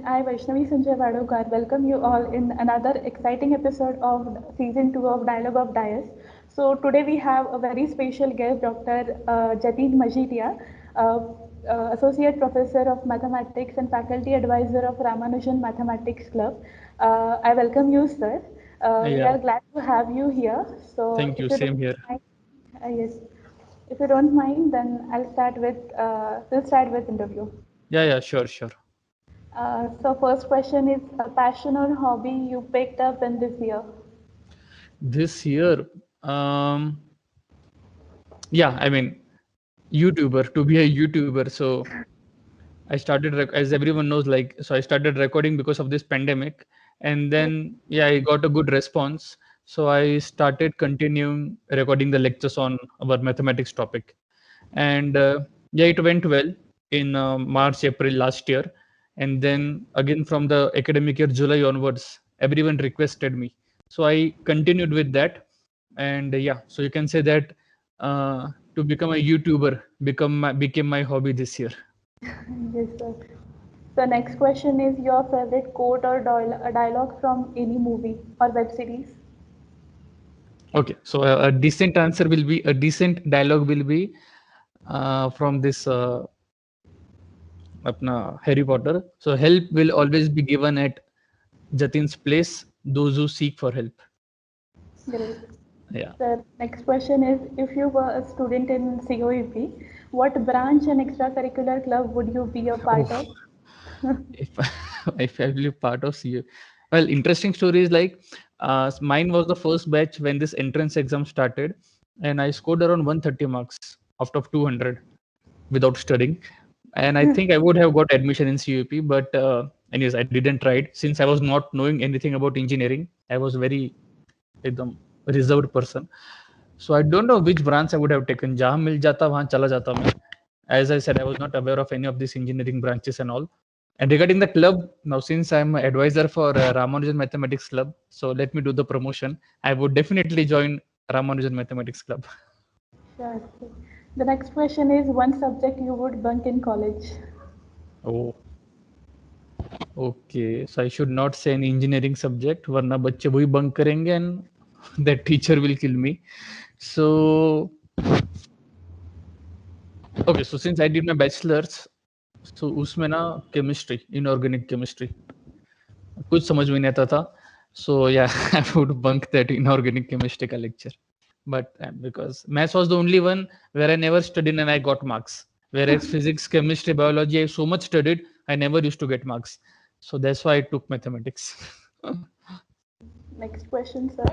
I, Vaishnavi Sanjay Vadokar, welcome you all in another exciting episode of season 2 of Dialogue of Dias. So, today we have a very special guest, Dr. Jatin Majitia, uh, Associate Professor of Mathematics and Faculty Advisor of Ramanujan Mathematics Club. I welcome you, sir. We Yeah, are glad to have you here. So, thank you. if you don't Same here. mind, yes, if you don't mind, then we'll start with interview. Yeah, sure, sure. So first question is a passion or hobby you picked up in this year? This year, um, yeah, I mean, YouTuber to be a YouTuber. So I started, as everyone knows, like, so I started recording because of this pandemic, and Yes. then yeah, I got a good response. So I started continuing recording the lectures on our mathematics topic, and yeah, it went well in March, April last year, and then again from the academic year July onwards, everyone requested me, so I continued with that, and yeah, so you can say that to become a YouTuber became my hobby this year. Yes, sir. So next question is your favorite quote or dialogue from any movie or web series? Okay, so a decent answer will be a decent dialogue will be from this apna Harry Potter. So help will always be given at Jatin's place. Those who seek for help. Great. Yeah. So next question is if you were a student in COEP, what branch and extracurricular club would you be a part Oh, of? if if I will be part of CU. Well, interesting story is like mine was the first batch when this entrance exam started, and I scored around 130 marks out of 200 without studying. And I think I would have got admission in CUP, but anyways, I didn't try it since I was not knowing anything about engineering. I was very एकदम reserved person. So I don't know which branch I would have taken. जहाँ मिल जाता वहाँ चला जाता मैं. As I said, I was not aware of any of these engineering branches and all. And regarding the club, now since I'm an advisor for Ramanujan Mathematics Club, so let me do the promotion. I would definitely join Ramanujan Mathematics Club. Sure. The next question is one subject you would bunk in college. Oh, okay. So I should not say an engineering subject, वरना बच्चे वही bunk करेंगे and that teacher will kill me. So okay, so since I did my bachelor's, so उसमें ना chemistry, inorganic chemistry, कुछ समझ में नहीं आता था. So yeah, I would bunk that inorganic chemistry का lecture. But because maths was the only one where I never studied and I got marks. Whereas physics, chemistry, biology, I so much studied, I never used to get marks. So that's why I took mathematics. Next question, sir.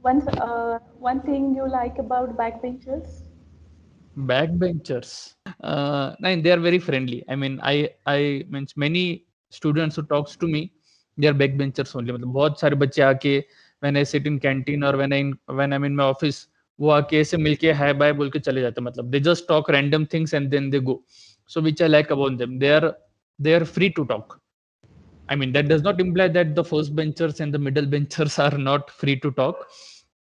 One thing you like about backbenchers? Backbenchers. And they are very friendly. I mean, I means many students who talks to me, they are backbenchers only. मतलब बहुत सारे बच्चे आके when I sit in canteen or when I'm in my office, वो आके ऐसे मिलके hi bye बोल के चले जाते हैं. मतलब they just talk random things and then they go. So which I like about them. They are free to talk. I mean, that does not imply that the first benchers and the middle benchers are not free to talk.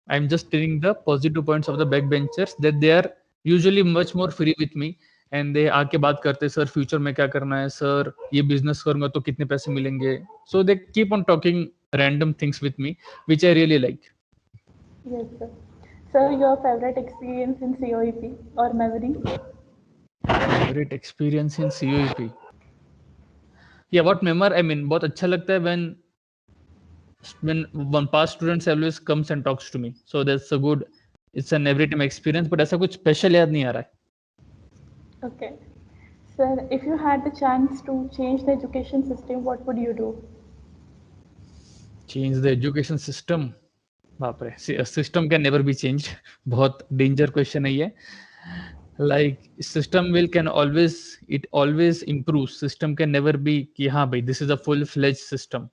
I'm just telling the positive points of the back benchers that they are usually much more free with me and they आके बात करते sir future में क्या करना है sir ये business करूंगा तो कितने पैसे मिलेंगे so they keep on talking random things with me which I really like. Yes, sir. Sir, your favorite experience in COEP or memory? Favorite experience in CUEP. Yeah, what memory I mean बहुत अच्छा लगता है when one past students always comes and talks to me. So that's a good, it's an every time experience. But ऐसा कुछ special याद नहीं आ रहा है. Okay. Sir, if you had the chance to change the education system, what would you do? Change the education system. बाप रे, see, a system can never be changed. बहुत danger question है ये. Like system will can always it always improves. System can never be कि हाँ भाई this is a full fledged system.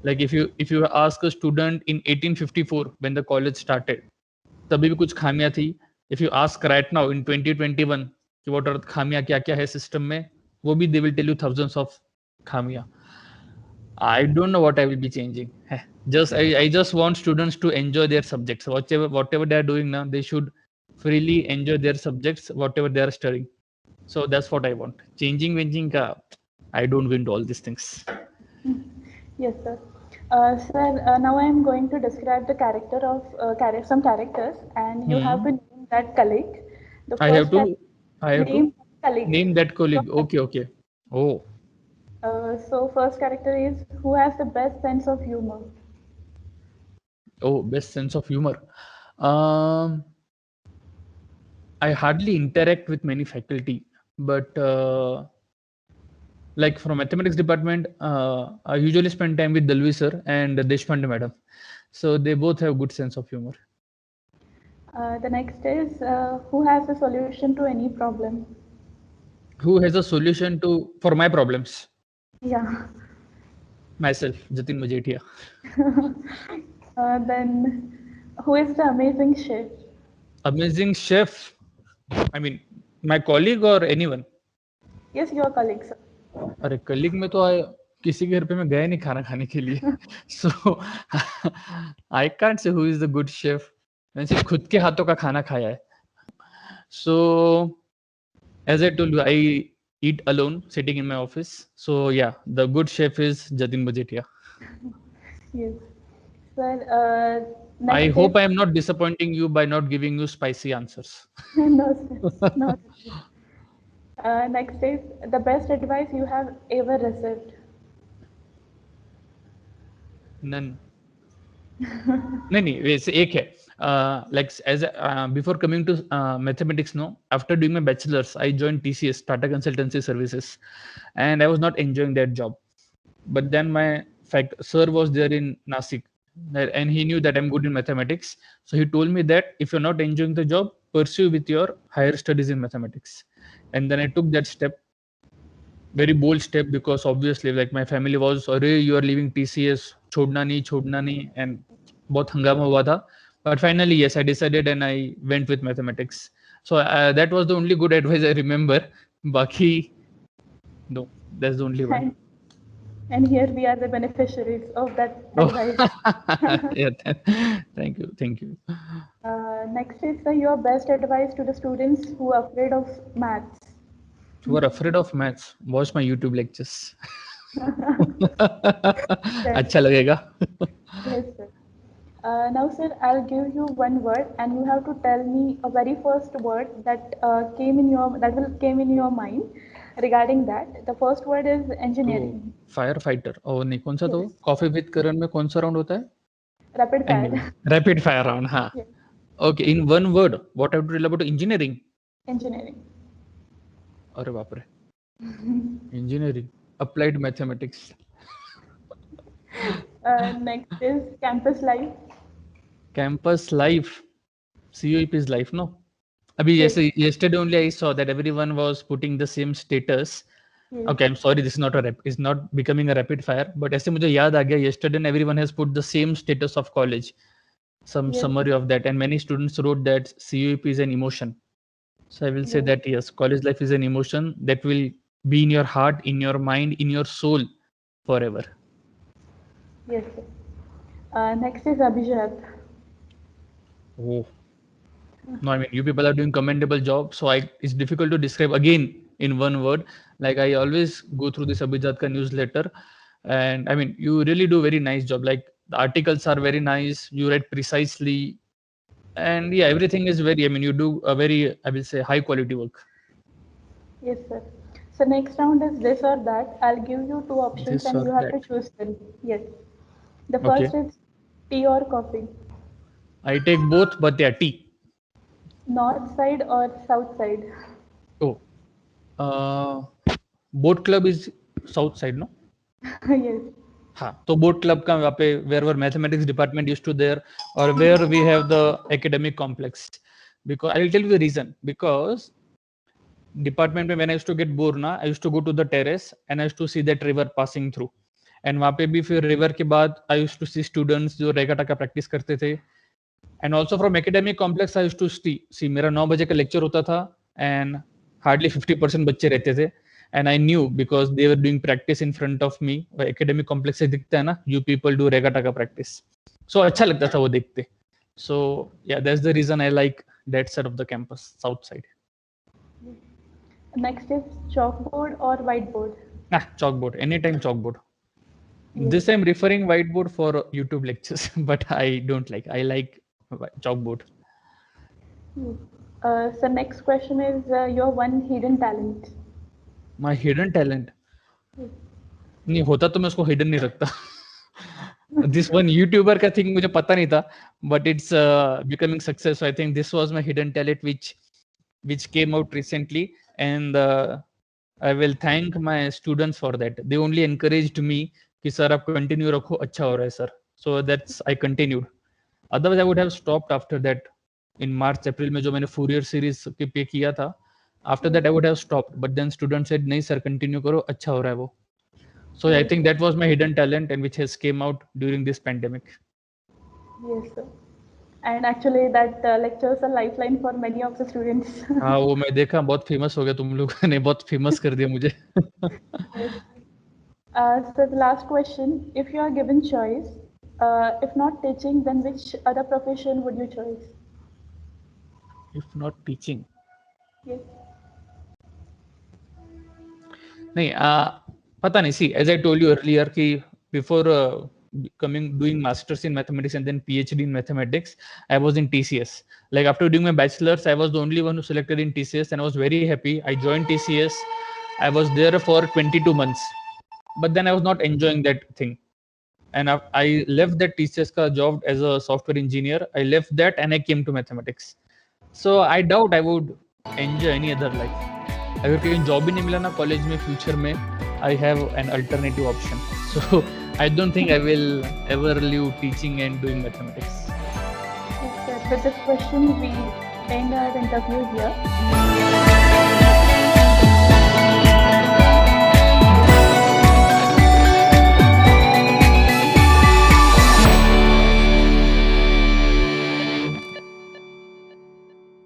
Like if you ask a student in 1854 when the college started, तभी भी कुछ खामियां थी. If you ask right now in 2021 कि what are खामियां क्या क्या है सिस्टम में, वो भी they will tell you thousands of खामियां. I don't know what I will be changing. I just want students to enjoy their subjects. Whatever they are doing now, they should freely enjoy their subjects, whatever they are studying. So that's what I want. Changing ka, I don't win all these things. Yes, sir. Sir, now I am going to describe the character of some characters, and you have Hmm. to name that colleague. The I have first to. character, I have to name colleague. name that Your colleague. colleague. Okay. Okay. Oh. So first character is who has the best sense of humor. Oh. Best sense of humor. Um. I hardly interact with many faculty, but like from mathematics department, I usually spend time with Dalvi sir and Deshpande madam. So they both have good sense of humor. The next is who has a solution to any problem. Who has a solution to for my problems? Yeah. Myself, Jatin Majetia. Then who is the amazing chef? Amazing chef. I mean, my colleague or anyone. Yes, your colleague, sir. अरे colleague में तो किसी के घर पे मैं गया नहीं खाना खाने के लिए so I can't say who is the good chef मैंने सिर्फ खुद के हाथों का खाना खाया है so as I told you I eat alone sitting in my office. So yeah, the good chef is Jatin Bajetia. Yes. Sir, I next is hope I am not disappointing you by not giving you spicy answers. no, sir. No. Next is the best advice you have ever received. None. नहीं वैसे एक है like as before coming to mathematics no after doing my bachelor's I joined TCS Tata Consultancy Services and I was not enjoying that job but then my fact sir was there in Nasik and he knew that I'm good in mathematics so he told me that if you're not enjoying the job pursue with your higher studies in mathematics and then I took that step very bold step because obviously like my family was अरे you are leaving TCS छोड़ना नहीं and बहुत हंगामा हुआ था but finally yes I decided and I went with mathematics so that was the only good advice I remember बाकी no that's the only one. And, and here we are the beneficiaries of that Oh. advice. Yeah, thank you. Next is your best advice to the students who are afraid of maths. Who are afraid of maths watch my YouTube lectures. Yes, अच्छा लगेगा. yes, sir. Now, sir, I'll give you one word, and you have to tell me a very first word that came in your mind regarding that. The first word is तो engineering. Fire fighter और नहीं कौन सा तो Yes, coffee with करण में कौन सा round होता है rapid ending fire. Rapid fire round हाँ Yes, okay in one word what I would tell about engineering engineering. अरे बाप रे engineering applied mathematics Next is campus life. Campus life COEP is life no अभी Yes, जैसे yesterday only I saw that everyone was putting the same status. yes, Okay, I'm sorry, this is not it's not becoming a rapid fire, but ऐसे मुझे याद आ गया yesterday everyone has put the same status of college, some yes, summary of that, and many students wrote that COEP is an emotion. So I will say yes, that yes, college life is an emotion that will be in your heart, in your mind, in your soul forever. yes. Sir. Next is Abhijat. Oh. No, I mean you people are doing commendable job. So it's difficult to describe again in one word. Like I always go through this Abhijat ka newsletter, and I mean you really do very nice job. Like the articles are very nice. You write precisely, and yeah, everything is very. I mean you do a very I will say high quality work. Yes, sir. So next round is this or that. I'll give you two options This and or you have that. to choose them. Yes. The Okay, first is tea or coffee, I take both, but they are tea. north side or south side. Oh, uh, boat club is south side, no? Yes. हाँ तो boat club का वहाँ पे where were mathematics department used to there और where we have the academic complex because I'll tell you the reason because department में when I used to get bored ना I used to go to the terrace and I used to see that river passing through and वहाँ पे भी फिर river के बाद I used to see students जो regatta का प्रैक्टिस करते थे and also from academic complex I used to see मेरा 9 बजे का लेक्चर होता था and hardly 50% बच्चे रहते थे and I knew because they were doing practice in front of me academic complex से दिखता है ना you people do regatta का practice so अच्छा लगता था वो देखते so yeah that's the reason I like that side of the campus south side. Next is chalkboard or whiteboard. Chalkboard anytime chalkboard. This I'm referring whiteboard for YouTube lectures, but I don't like. I like chalkboard. So next question is your one hidden talent. My hidden talent. नहीं होता तो मैं उसको hidden नहीं रखता. This one YouTuber का thing मुझे पता नहीं था, but it's becoming success. So I think this was my hidden talent which came out recently, and I will thank my students for that. They only encouraged me कि sir आप continue रखो, अच्छा हो रहा है sir. So that's I continued. Otherwise I would have stopped after that. In March April में जो मैंने Fourier series के पे किया था, after that I would have stopped. But then students said नहीं सर continue करो, अच्छा हो रहा है वो. So I think that was my hidden talent and which has came out during this pandemic. Yes, sir. And actually that lectures a lifeline for many of the students. हाँ वो मैं देखा बहुत फेमस हो गया तुम लोगों ने बहुत फेमस कर दिया मुझे. So the last question, if you are given choice, if not teaching, then which other profession would you choose? If not teaching. Yes. नहीं पता नहीं. See, as I told you earlier कि before doing masters in mathematics and then PhD in mathematics, I was in TCS. Like after doing my bachelor's, I was the only one who selected in TCS, and I was very happy. I joined TCS. I was there for 22 months, but then I was not enjoying that thing, and I left that TCS ka job as a software engineer. I left that and I came to mathematics. So I doubt I would enjoy any other life. अगर कहीं job भी नहीं मिला ना college में future में, I have an alternative option. So I don't think I will ever leave teaching and doing mathematics. Okay, with this question we end our interview here.